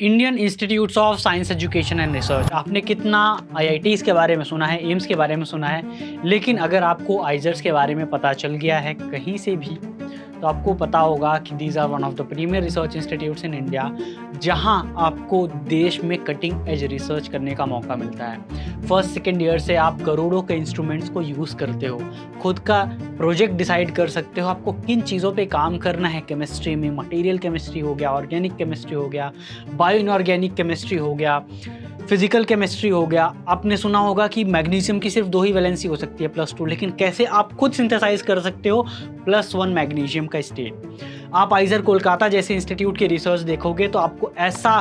Indian institutes of science education and research. आपने कितना IITs के बारे में सुना है, एम्स के बारे में सुना है, लेकिन अगर आपको आइजर्स के बारे में पता चल गया है कहीं से भी, तो आपको पता होगा कि these are one of the premier research institutes in India, जहां आपको देश में कटिंग एज रिसर्च करने का मौका मिलता है। फर्स्ट सेकेंड ईयर से आप करोड़ों के इंस्ट्रूमेंट्स को यूज़ करते हो, खुद का प्रोजेक्ट डिसाइड कर सकते हो आपको किन चीज़ों पे काम करना है। केमिस्ट्री में मटेरियल केमिस्ट्री हो गया, ऑर्गेनिक केमिस्ट्री हो गया, बायो इनऑर्गेनिक केमिस्ट्री हो गया, फिजिकल केमिस्ट्री हो गया। आपने सुना होगा कि मैग्नीशियम की सिर्फ 2 ही वैलेंसी हो सकती है +2, लेकिन कैसे आप खुद सिंथेसाइज कर सकते हो +1 मैग्नीशियम का स्टेट। आप आइजर कोलकाता जैसे इंस्टीट्यूट की रिसर्च देखोगे तो आपको ऐसा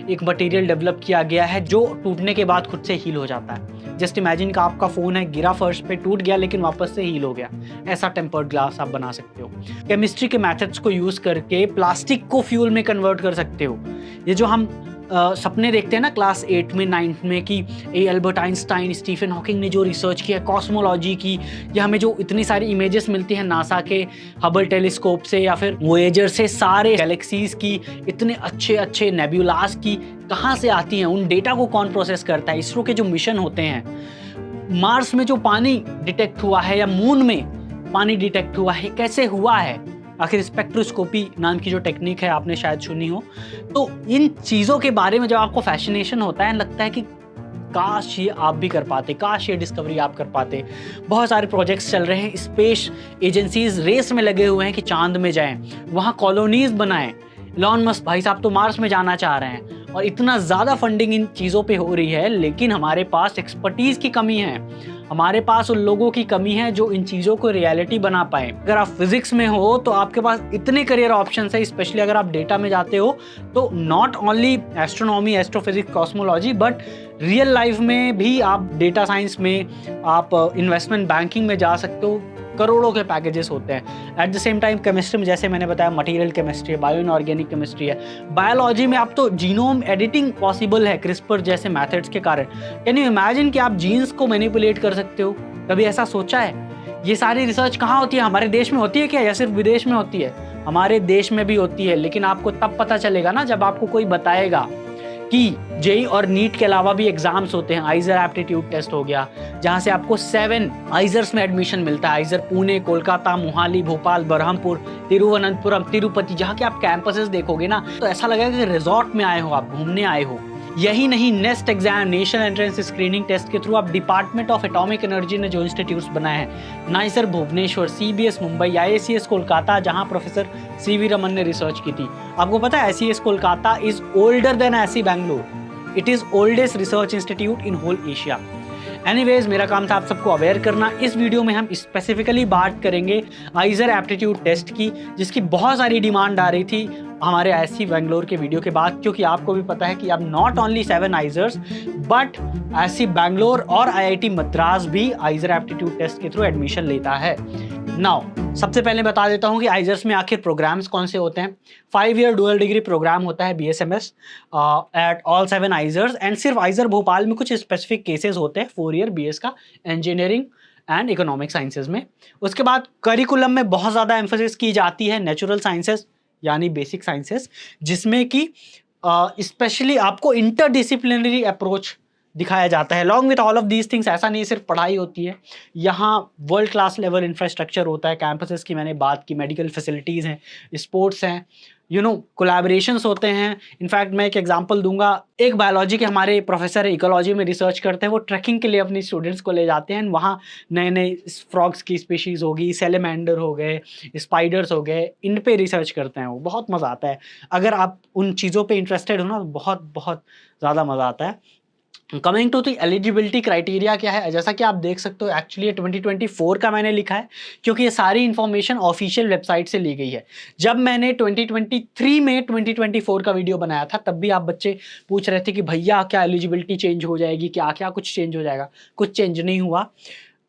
एक मटेरियल डेवलप किया गया है जो टूटने के बाद खुद से हील हो जाता है। जस्ट इमेजिन का आपका फ़ोन है, गिरा फर्श पे, टूट गया लेकिन वापस से हील हो गया। ऐसा टेम्पर्ड ग्लास आप बना सकते हो। केमिस्ट्री के मेथड्स को यूज़ करके प्लास्टिक को फ्यूल में कन्वर्ट कर सकते हो। ये जो हम सपने देखते हैं ना क्लास 8 में 9th में कि एल्बर्ट आइंस्टाइन, स्टीफन हॉकिंग ने जो रिसर्च किया कॉस्मोलॉजी की, या हमें जो इतनी सारी इमेजेस मिलती हैं नासा के हबल टेलीस्कोप से या फिर वोएजर से, सारे गैलेक्सीज की इतने अच्छे अच्छे नेब्यूलास की कहाँ से आती हैं, उन डेटा को कौन प्रोसेस करता है। इसरो के जो मिशन होते हैं, मार्स में जो पानी डिटेक्ट हुआ है या मून में पानी डिटेक्ट हुआ है, कैसे हुआ है, आखिर स्पेक्ट्रोस्कोपी नाम की जो टेक्निक है आपने शायद सुनी हो। तो इन चीज़ों के बारे में जब आपको फैसिनेशन होता है, लगता है कि काश ये आप भी कर पाते, काश ये डिस्कवरी आप कर पाते। बहुत सारे प्रोजेक्ट्स चल रहे हैं, स्पेस एजेंसीज रेस में लगे हुए हैं कि चांद में जाएं, वहाँ कॉलोनीज बनाएं। इलॉन मस्क भाई साहब तो मार्स में जाना चाह रहे हैं और इतना ज़्यादा फंडिंग इन चीज़ों पे हो रही है, लेकिन हमारे पास एक्सपर्टीज़ की कमी है। हमारे पास उन लोगों की कमी है जो इन चीज़ों को रियलिटी बना पाए। अगर आप फिजिक्स में हो तो आपके पास इतने करियर ऑप्शंस है, स्पेशली अगर आप डेटा में जाते हो तो not only astronomy, astrophysics, cosmology, but real life में भी आप डेटा साइंस में, आप इन्वेस्टमेंट बैंकिंग में जा सकते हो। करोड़ों के पैकेजेस होते हैं। At the same time chemistry में जैसे मैंने बताया मटेरियल केमिस्ट्री है, बायो इनऑर्गेनिक केमिस्ट्री है। बायोलॉजी में अब तो जीनोम एडिटिंग पॉसिबल है क्रिस्पर जैसे मेथड्स के कारण। कैन यू इमेजिन कि आप जीन्स को मैनिपुलेट कर सकते हो? कभी ऐसा सोचा है? ये सारी रिसर्च कहाँ होती है? हमारे देश में होती है क्या, या सिर्फ विदेश में होती है? हमारे देश में भी होती है, लेकिन आपको तब पता चलेगा ना जब आपको कोई बताएगा कि जेई और नीट के अलावा भी एग्जाम्स होते हैं। आइजर एप्टीट्यूड टेस्ट हो गया, जहां से आपको 7 आइजर्स में एडमिशन मिलता है। आइजर पुणे, कोलकाता, मोहाली, भोपाल, बरहमपुर, तिरुवनंतपुरम, तिरुपति। जहां के आप कैंपसेस देखोगे ना तो ऐसा लगेगा कि रिजॉर्ट में आए हो, आप घूमने आए हो। यही नहीं, next exam, national entrance screening test के थ्रू आप डिपार्टमेंट ऑफ एटॉमिक एनर्जी ने जो इंस्टीट्यूट्स बनाए हैं, नाइसर भुवनेश्वर, CBS मुंबई, IACS कोलकाता, जहां प्रोफेसर CV रमन ने रिसर्च की थी। आपको पता है ICS Kolkata is older than IISc Bengaluru. It is oldest research institute in whole Asia. Anyways, मेरा काम था आप सबको अवेयर करना। इस वीडियो में हम स्पेसिफिकली बात करेंगे आइजर एप्टीट्यूड टेस्ट की, जिसकी बहुत सारी डिमांड आ रही थी हमारे IISc बेंगलोर के वीडियो के बाद, क्योंकि आपको भी पता है कि अब not only 7 IISERs but IISc Bangalore और IIT मद्रास भी आइजर एप्टीट्यूड टेस्ट के थ्रू एडमिशन लेता है। नाउ सबसे पहले बता देता हूं कि आइजर्स में आखिर प्रोग्राम्स कौन से होते हैं। 5 ईयर डुअल डिग्री प्रोग्राम होता है BSMS at all 7 IISERs, and सिर्फ आइजर भोपाल में कुछ स्पेसिफिक केसेस होते हैं 4 ईयर BS का, इंजीनियरिंग एंड इकोनॉमिक साइंसेज में। उसके बाद करिकुलम में बहुत ज़्यादा एम्फोसिस की जाती है नेचुरल साइंसेज यानी बेसिक साइंसेस, जिसमें कि स्पेशली आपको इंटरडिसिप्लिनरी अप्रोच दिखाया जाता है। Along with all of these things, ऐसा नहीं सिर्फ पढ़ाई होती है, यहाँ वर्ल्ड क्लास लेवल इंफ्रास्ट्रक्चर होता है। कैंपसेस की मैंने बात की, मेडिकल फैसिलिटीज़ हैं, स्पोर्ट्स हैं, कोलैबोरेशंस होते हैं। इनफैक्ट मैं एक एग्जांपल दूंगा, एक बायोलॉजी के हमारे प्रोफेसर इकोलॉजी में रिसर्च करते हैं, वो ट्रैकिंग के लिए अपने स्टूडेंट्स को ले जाते हैं। वहाँ नए नए फ्रॉग्स की स्पीशीज़ होगी, सेलेमेंडर हो गए, स्पाइडर्स हो गए, इन पे रिसर्च करते हैं। वो बहुत मज़ा आता है। अगर आप उन चीज़ों पे इंटरेस्टेड हो ना, तो बहुत बहुत ज़्यादा मज़ा आता है। Coming to the eligibility criteria क्या है, जैसा कि आप देख सकते हो एक्चुअली 2024 का मैंने लिखा है, क्योंकि ये सारी इन्फॉर्मेशन ऑफिशियल वेबसाइट से ली गई है। जब मैंने 2023 में 2024 का वीडियो बनाया था, तब भी आप बच्चे पूछ रहे थे कि भैया क्या एलिजिबिलिटी चेंज हो जाएगी, क्या क्या कुछ चेंज हो जाएगा। कुछ चेंज नहीं हुआ।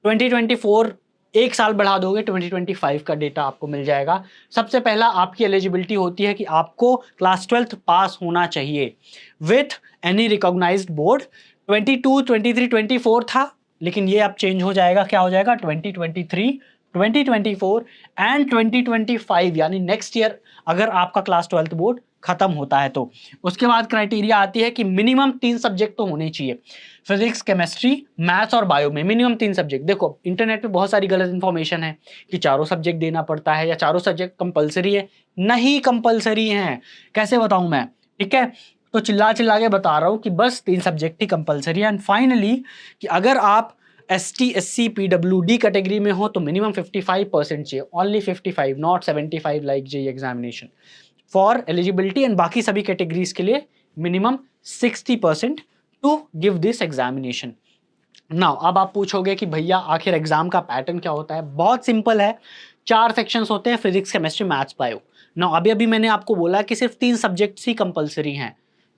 2024 एक साल बढ़ा दोगे, 2025 का डेटा आपको मिल जाएगा। सबसे पहला आपकी एलिजिबिलिटी होती है कि आपको क्लास 12th पास होना चाहिए विथ एनी रिकॉग्नाइज्ड बोर्ड। 22, 23, 24 था, लेकिन ये अब चेंज हो जाएगा। क्या हो जाएगा? 2023, 2024 एंड 2025, यानी नेक्स्ट ईयर अगर आपका क्लास 12th बोर्ड खत्म होता है। तो उसके बाद क्राइटेरिया आती है कि मिनिमम 3 सब्जेक्ट तो होने चाहिए, फिजिक्स, केमिस्ट्री, मैथ्स और बायो में मिनिमम 3 सब्जेक्ट। देखो इंटरनेट पे बहुत सारी गलत इन्फॉर्मेशन है कि चारों सब्जेक्ट देना पड़ता है या चारों सब्जेक्ट कंपलसरी है। नहीं कंपलसरी है, कैसे बताऊं मैं, ठीक है। तो चिल्ला चिल्ला के बता रहा हूं कि बस 3 सब्जेक्ट ही कंपलसरी है। एंड फाइनली कि अगर आप ST SC PWD कैटेगरी में हो तो मिनिमम 55% चाहिए, only 55, not 75 like JEE examination for eligibility. And बाकी सभी कैटेगरीज के लिए minimum 60% to give this examination. Now अब आप पूछोगे कि भैया आखिर एग्जाम का पैटर्न क्या होता है। बहुत सिंपल है, 4 सेक्शंस होते हैं, physics, chemistry, maths, bio. Now अभी अभी मैंने आपको बोला कि सिर्फ 3 सब्जेक्ट्स ही कंपलसरी हैं।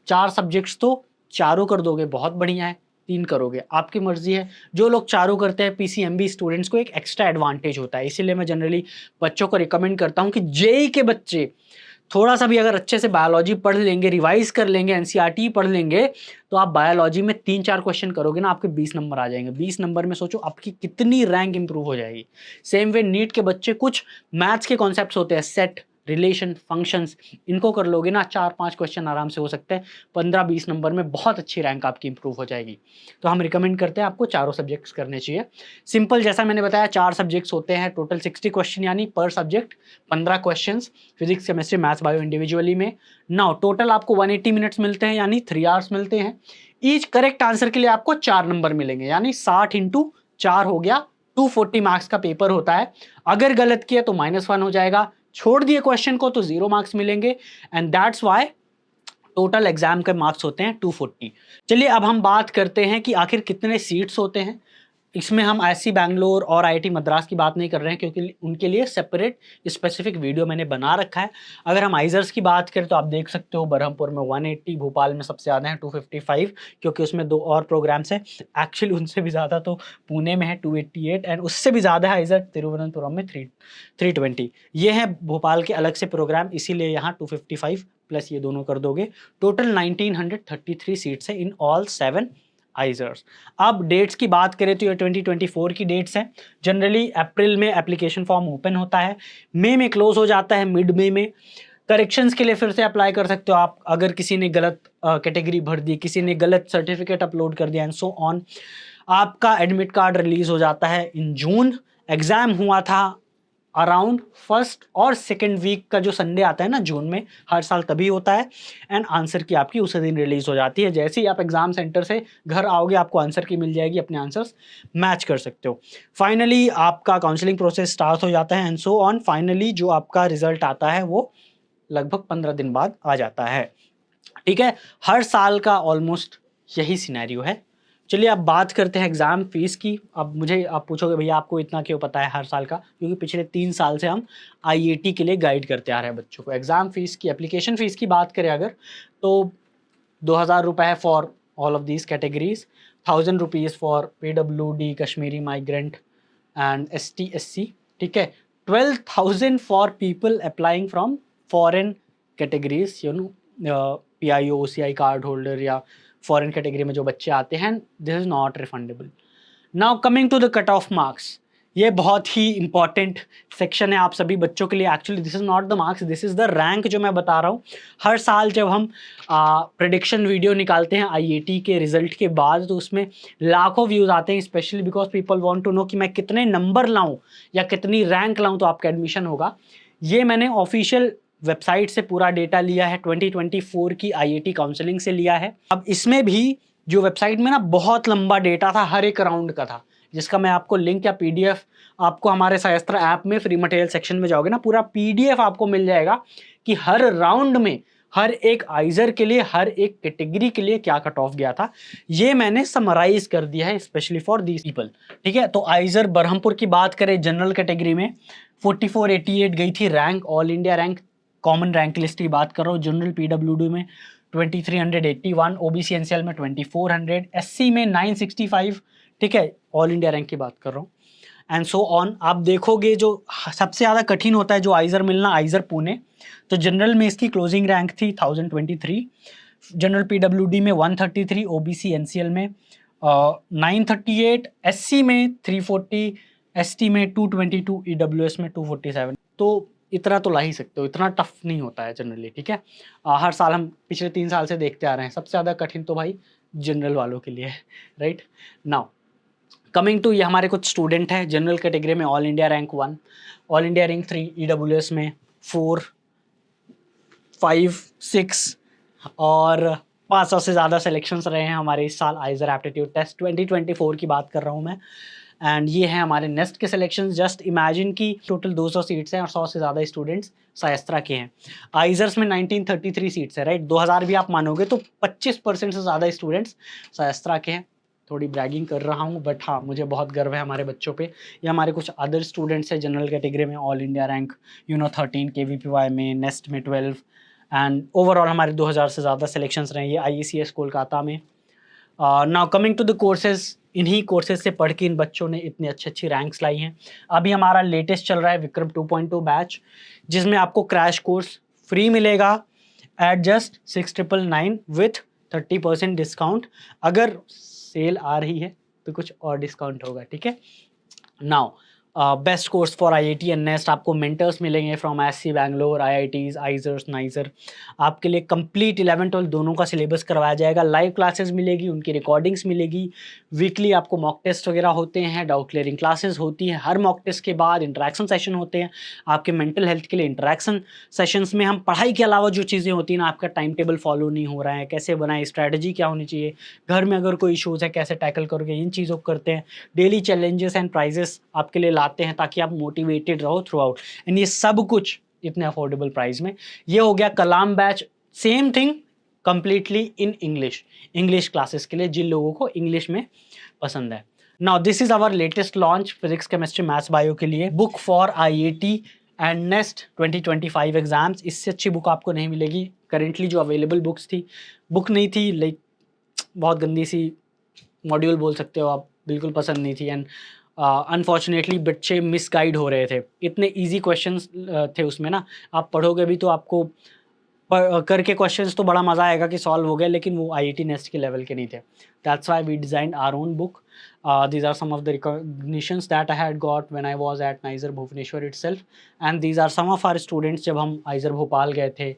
4 सब्जेक्ट्स तो चारों कर दोगे बहुत बढ़िया है, 3 करोगे आपकी मर्जी है। जो लोग चारों करते हैं PCMB स्टूडेंट्स को एक एक्स्ट्रा एडवांटेज होता है, इसीलिए मैं जनरली बच्चों को रिकमेंड करता हूं कि जेई के बच्चे थोड़ा सा भी अगर अच्छे से बायोलॉजी पढ़ लेंगे, रिवाइज कर लेंगे, एनसीईआरटी पढ़ लेंगे, तो आप बायोलॉजी में 3-4 क्वेश्चन करोगे ना, आपके 20 नंबर आ जाएंगे। 20 नंबर में सोचो आपकी कितनी रैंक इंप्रूव हो जाएगी। सेम वे नीट के बच्चे कुछ मैथ्स के कॉन्सेप्ट्स होते हैं, सेट, रिलेशन, फंक्शंस, इनको कर लोगे ना, 4-5 क्वेश्चन आराम से हो सकते हैं, 15-20 नंबर में बहुत अच्छी रैंक आपकी इंप्रूव हो जाएगी। तो हम रिकमेंड करते हैं आपको चारों सब्जेक्ट्स करने चाहिए। सिंपल, जैसा मैंने बताया 4 सब्जेक्ट्स होते हैं, टोटल 60 क्वेश्चन, यानी पर subject 15 question, physics, chemistry, maths, bio individually में। नाउ टोटल आपको 180 मिनट्स मिलते हैं, यानी 3 आवर्स मिलते हैं। ईच करेक्ट आंसर के लिए आपको 4 नंबर मिलेंगे, यानी 60 इंटू 4 हो गया, 240 मार्क्स का पेपर होता है। अगर गलत किया तो -1 हो जाएगा, छोड़ दिए क्वेश्चन को तो 0 मार्क्स मिलेंगे। And that's why total exam के मार्क्स होते हैं 240। चलिए अब हम बात करते हैं कि आखिर कितने सीट्स होते हैं। इसमें हम IISc बैंगलोर और IIT मद्रास की बात नहीं कर रहे हैं, क्योंकि उनके लिए सेपरेट स्पेसिफिक वीडियो मैंने बना रखा है। अगर हम IISERs की बात करें तो आप देख सकते हो बरहमपुर में 180, भोपाल में सबसे ज़्यादा है 255, क्योंकि उसमें 2 और प्रोग्राम्स हैं। एक्चुअली उनसे भी ज़्यादा तो पुणे में है 288, एंड उससे भी ज़्यादा है IISER तिरुवनंतपुरम में 320। ये है भोपाल के अलग से प्रोग्राम, इसीलिए यहाँ 255 प्लस ये दोनों कर दोगे। टोटल 1933 सीट्स है इन ऑल 7 IISERs। अब डेट्स की बात करें तो ये 2024 की डेट्स हैं। जनरली अप्रैल में एप्लीकेशन फॉर्म ओपन होता है, मई में क्लोज हो जाता है, मिड मई में। करेक्शंस के लिए फिर से अप्लाई कर सकते हो आप, अगर किसी ने गलत कैटेगरी भर दी, किसी ने गलत सर्टिफिकेट अपलोड कर दिया, एंड सो ऑन। आपका एडमिट कार्ड रिलीज हो जाता है इन जून। एग्जाम हुआ था अराउंड 1st और 2nd वीक का जो संडे आता है ना जून में, हर साल तभी होता है। एंड आंसर की आपकी उसी दिन रिलीज हो जाती है। जैसे ही आप एग्जाम सेंटर से घर आओगे आपको आंसर की मिल जाएगी, अपने आंसर्स मैच कर सकते हो। फाइनली आपका काउंसलिंग प्रोसेस स्टार्ट हो जाता है, एंड सो ऑन। फाइनली जो आपका रिजल्ट आता है वो लगभग 15 दिन बाद आ जाता है, ठीक है। हर साल का ऑलमोस्ट यही सिनेरियो है। चलिए अब बात करते हैं एग्ज़ाम फीस की। अब मुझे आप पूछोगे भैया आपको इतना क्यों पता है हर साल का, क्योंकि पिछले 3 साल से हम IAT के लिए गाइड करते आ रहे हैं बच्चों को। एग्ज़ाम फीस की, एप्लीकेशन फ़ीस की बात करें अगर, तो 2000 रुपये है for all of these categories, 1000 rupees for PWD, Kashmiri migrant and ST SC, ठीक है। 12,000 for people applying from foreign categories, you know PIO OCI card holder या फॉरेन कैटेगरी में जो बच्चे आते हैं, this is not refundable. Now coming to the cut off marks, ये बहुत ही इंपॉर्टेंट सेक्शन है आप सभी बच्चों के लिए। Actually this is not the marks, this is the rank जो मैं बता रहा हूँ। हर साल जब हम प्रेडिक्शन वीडियो निकालते हैं IAT के रिजल्ट के बाद, तो उसमें लाखों व्यूज़ आते हैं, specially because people want to know कि मैं कितने नंबर लाऊं या कितनी रैंक लाऊं तो आपका एडमिशन होगा। ये मैंने ऑफिशियल वेबसाइट से पूरा डेटा लिया है, 2024 की IAT काउंसलिंग से लिया है। अब इसमें भी जो वेबसाइट में ना बहुत लंबा डेटा था, हर एक राउंड का था, जिसका मैं आपको लिंक या PDF आपको हमारे SciAstra ऐप में फ्री मटेरियल सेक्शन में जाओगे ना, पूरा PDF आपको मिल जाएगा कि हर राउंड में हर एक IISER के लिए, हर एक कैटेगरी के लिए क्या कट ऑफ गया था। ये मैंने समराइज कर दिया है स्पेशली फॉर दीज पीपल, ठीक है। तो IISER बरहमपुर की बात करें, जनरल कैटेगरी में 4488 गई थी rank, all India rank, common rank list की बात कर रहा हूँ। जनरल PWD में 2381, OBC NCL में 2400, SC में 965, ठीक है, ऑल इंडिया रैंक की बात कर रहा हूँ, एंड सो ऑन। आप देखोगे जो सबसे ज़्यादा कठिन होता है जो IISER मिलना, IISER पुणे। तो जनरल में इसकी क्लोजिंग रैंक थी 1023, जनरल PWD में 133, OBC NCL में 938, SC में 340, ST में 222, EWS में 247। तो इतना तो ला ही सकते हो, इतना टफ नहीं होता है जनरली, ठीक है। हर साल हम पिछले 3 साल से देखते आ रहे हैं, सबसे ज़्यादा कठिन तो भाई जनरल वालों के लिए है, राइट। नाउ कमिंग टू, ये हमारे कुछ स्टूडेंट हैं जनरल कैटेगरी में, all India rank 1, all India rank 3, EWS में 4, 5, 6 और 500 से ज़्यादा सिलेक्शंस रहे हैं हमारे इस साल आइजर एप्टीट्यूड टेस्ट 2024 की बात कर रहा हूँ मैं। एंड ये हैं हमारे नेक्स्ट के सिलेक्शंस। जस्ट इमेजिन कि टोटल 200 सीट्स हैं और 100 से ज़्यादा स्टूडेंट्स SciAstra के हैं। आइजर्स में 1933 सीट्स है, राइट, 2000 भी आप मानोगे तो 25% से ज़्यादा स्टूडेंट्स SciAstra के हैं। थोड़ी ब्रैगिंग कर रहा हूँ, बट हाँ, मुझे बहुत गर्व है हमारे बच्चों पे। ये हमारे कुछ अदर स्टूडेंट्स हैं जनरल कैटेगरी में, ऑल इंडिया रैंक 13 KVPY में, नेस्ट में 12, एंड ओवरऑल हमारे 2000 से ज़्यादा सिलेक्शंस रहे, ये IECS कोलकाता में। Now coming to the courses, इन्हीं कोर्सेज से पढ़ के इन बच्चों ने इतनी अच्छी रैंक्स लाई हैं। अभी हमारा लेटेस्ट चल रहा है विक्रम 2.2 बैच, जिसमें आपको क्रैश कोर्स फ्री मिलेगा एट जस्ट 6999 विथ 30% डिस्काउंट। अगर सेल आ रही है तो कुछ और डिस्काउंट होगा, ठीक है। Now best course for IAT and nest, आपको मेंटर्स मिलेंगे from IISc Bangalore, IITs, IISERs, NISER। आपके लिए कंप्लीट 11-12 दोनों का सिलेबस करवाया जाएगा, लाइव क्लासेस मिलेगी, उनकी रिकॉर्डिंग्स मिलेगी, वीकली आपको मॉक टेस्ट वगैरह होते हैं, डाउट क्लियरिंग क्लासेस होती हैं, हर मॉक टेस्ट के बाद इंटरेक्शन सेशन होते हैं आपके मेंटल हेल्थ के लिए। इंटरेक्शन सेशंस में हम पढ़ाई के अलावा जो चीज़ें होती हैं ना, आपका टाइम टेबल फॉलो नहीं हो रहा है, कैसे बनाए, स्ट्रैटेजी क्या होनी चाहिए, घर में अगर कोई इशूज़ है कैसे टैकल करोगे, इन चीज़ों को करते हैं। डेली चैलेंजेस एंड प्राइजेस आपके लिए लाते हैं ताकि आप मोटिवेटेड रहो थ्रू आउट, एंड ये सब कुछ इतने अफोर्डेबल प्राइस में। ये हो गया Kalam batch, same thing completely in English classes के लिए जिन लोगों को इंग्लिश में पसंद है। Now this is our latest launch physics chemistry maths bio के लिए, book for IAT and next 2025 exams. इससे अच्छी बुक आपको नहीं मिलेगी। करेंटली जो अवेलेबल बुक्स थी, बुक नहीं थी, लाइक बहुत गंदी सी मॉड्यूल बोल सकते हो आप, बिल्कुल पसंद नहीं थी, एंड अनफॉर्चुनेटली बच्चे मिसगाइड हो रहे थे। इतने इजी क्वेश्चंस थे उसमें ना, आप पढ़ोगे भी तो आपको करके क्वेश्चंस तो बड़ा मज़ा आएगा कि सॉल्व हो गया, लेकिन वो IIT नेस्ट के लेवल के नहीं थे। That's why we designed our own book. These are some of the recognitions that I had got when I was at NISER Bhubaneswar itself, and these are some of our students जब हम IISER Bhopal गए थे,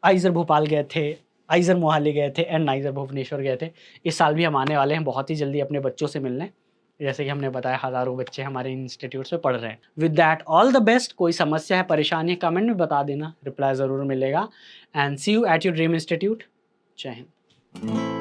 IISER Mohali गए थे and NISER Bhubaneswar गए थे। इस साल भी हम आने वाले हैं बहुत ही जल्दी अपने बच्चों से मिलने, जैसे कि हमने बताया हज़ारों बच्चे हमारे इंस्टीट्यूट्स में पढ़ रहे हैं। With that all the best. कोई समस्या है, परेशानी है, कमेंट में बता देना, रिप्लाई ज़रूर मिलेगा। And see you at your dream institute. जय हिंद।